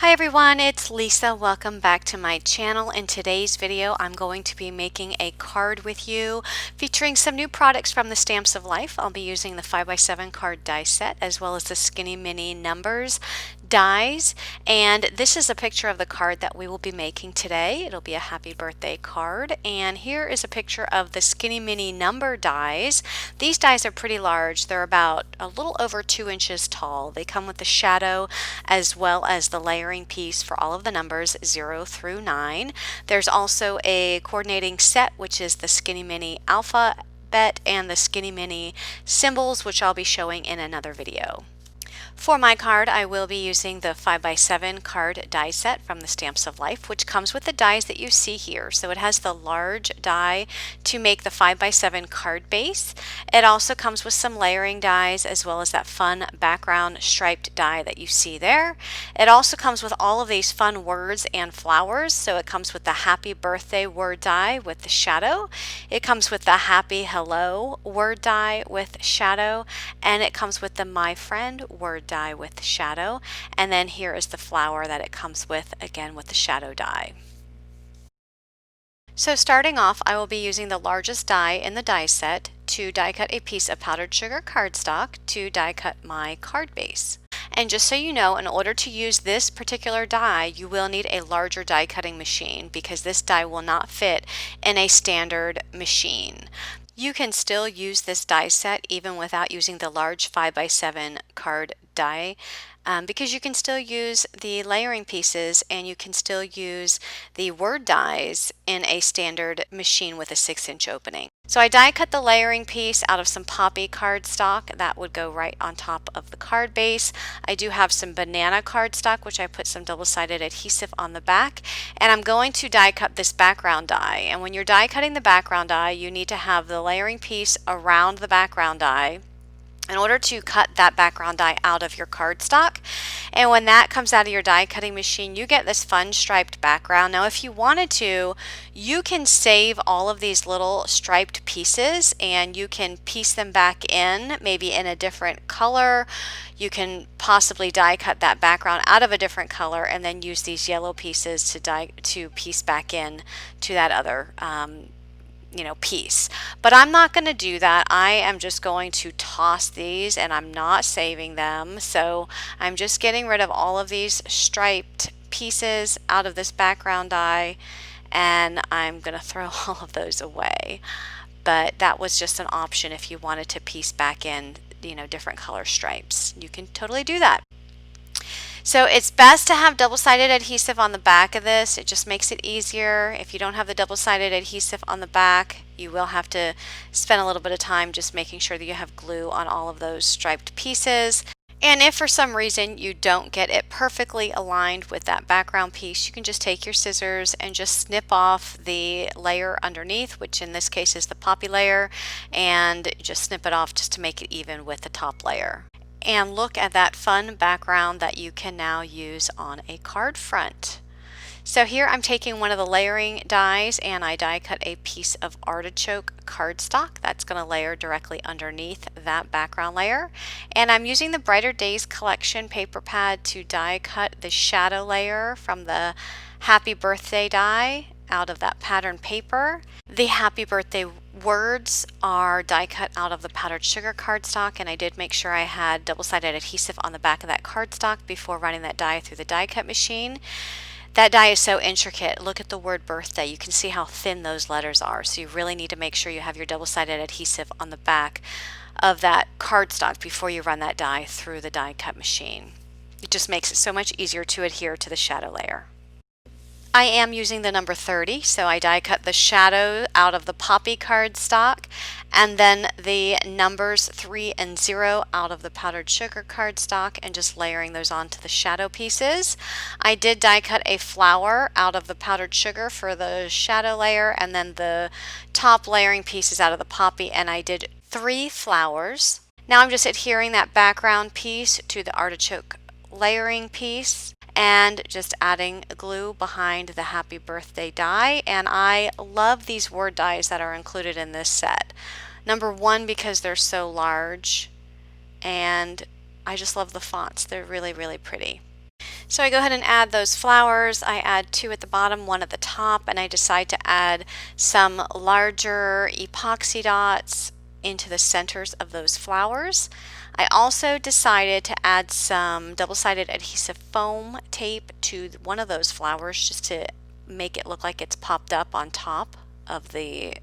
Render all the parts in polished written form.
Hi everyone, it's Lisa. Welcome back to my channel. In today's video, I'm going to be making a card with you featuring some new products from the Stamps of Life. I'll be using the 5x7 card die set as well as the Skinny Mini numbers dies, and this is a picture of the card that we will be making today. It'll be a happy birthday card, and here is a picture of the Skinny Mini number dies. These dies are pretty large. They're about a little over 2 inches tall. They come with the shadow as well as the layering piece for all of the numbers 0 through 9. There's also a coordinating set, which is the Skinny Mini alphabet and the Skinny Mini symbols, which I'll be showing in another video. For my card, I will be using the 5x7 card die set from the Stamps of Life, which comes with the dies that you see here. So it has the large die to make the 5x7 card base. It also comes with some layering dies as well as that fun background striped die that you see there. It also comes with all of these fun words and flowers. So it comes with the happy birthday word die with the shadow. It comes with the happy hello word die with shadow, and it comes with the my friend word die with shadow, and then here is the flower that it comes with, again with the shadow die. So starting off, I will be using the largest die in the die set to die cut a piece of powdered sugar cardstock to die cut my card base. And just so you know, in order to use this particular die, you will need a larger die cutting machine because this die will not fit in a standard machine. You can still use this die set even without using the large 5x7 card die because you can still use the layering pieces and you can still use the word dies in a standard machine with a 6-inch opening. So I die cut the layering piece out of some poppy cardstock that would go right on top of the card base. I do have some banana cardstock, which I put some double-sided adhesive on the back, and I'm going to die cut this background die. And when you're die cutting the background die, you need to have the layering piece around the background die in order to cut that background die out of your cardstock. And when that comes out of your die cutting machine, you get this fun striped background. Now if you wanted to, you can save all of these little striped pieces and you can piece them back in, maybe in a different color. You can possibly die cut that background out of a different color and then use these yellow pieces to piece back in to that other piece. But I'm not going to do that. I am just going to toss these and I'm not saving them. So I'm just getting rid of all of these striped pieces out of this background die, and I'm going to throw all of those away. But that was just an option if you wanted to piece back in, different color stripes. You can totally do that. So it's best to have double-sided adhesive on the back of this. It just makes it easier. If you don't have the double-sided adhesive on the back, you will have to spend a little bit of time just making sure that you have glue on all of those striped pieces. And if for some reason you don't get it perfectly aligned with that background piece, you can just take your scissors and just snip off the layer underneath, which in this case is the poppy layer, and just snip it off just to make it even with the top layer. And look at that fun background that you can now use on a card front. So here I'm taking one of the layering dies and I die cut a piece of artichoke cardstock that's going to layer directly underneath that background layer. And I'm using the Brighter Days collection paper pad to die cut the shadow layer from the Happy Birthday die out of that pattern paper. The happy birthday words are die cut out of the powdered sugar cardstock, and I did make sure I had double-sided adhesive on the back of that cardstock before running that die through the die cut machine. That die is so intricate. Look at the word birthday. You can see how thin those letters are, so you really need to make sure you have your double-sided adhesive on the back of that cardstock before you run that die through the die cut machine. It just makes it so much easier to adhere to the shadow layer. I am using the number 30, so I die cut the shadow out of the poppy cardstock and then the numbers 3 and 0 out of the powdered sugar cardstock and just layering those onto the shadow pieces. I did die cut a flower out of the powdered sugar for the shadow layer and then the top layering pieces out of the poppy, and I did 3 flowers. Now I'm just adhering that background piece to the artichoke layering piece and just adding glue behind the happy birthday die. And I love these word dies that are included in this set. Number 1, because they're so large, and I just love the fonts. They're really, really pretty. So I go ahead and add those flowers. I add 2 at the bottom, 1 at the top, and I decide to add some larger epoxy dots into the centers of those flowers. I also decided to add some double-sided adhesive foam tape to one of those flowers just to make it look like it's popped up on top of the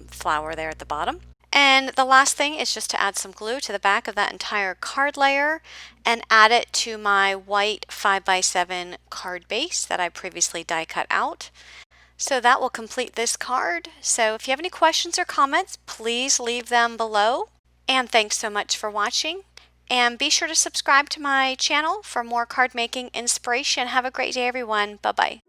flower there at the bottom. And the last thing is just to add some glue to the back of that entire card layer and add it to my white 5x7 card base that I previously die cut out. So that will complete this card. So if you have any questions or comments, please leave them below. And thanks so much for watching. And be sure to subscribe to my channel for more card making inspiration. Have a great day, everyone. Bye-bye.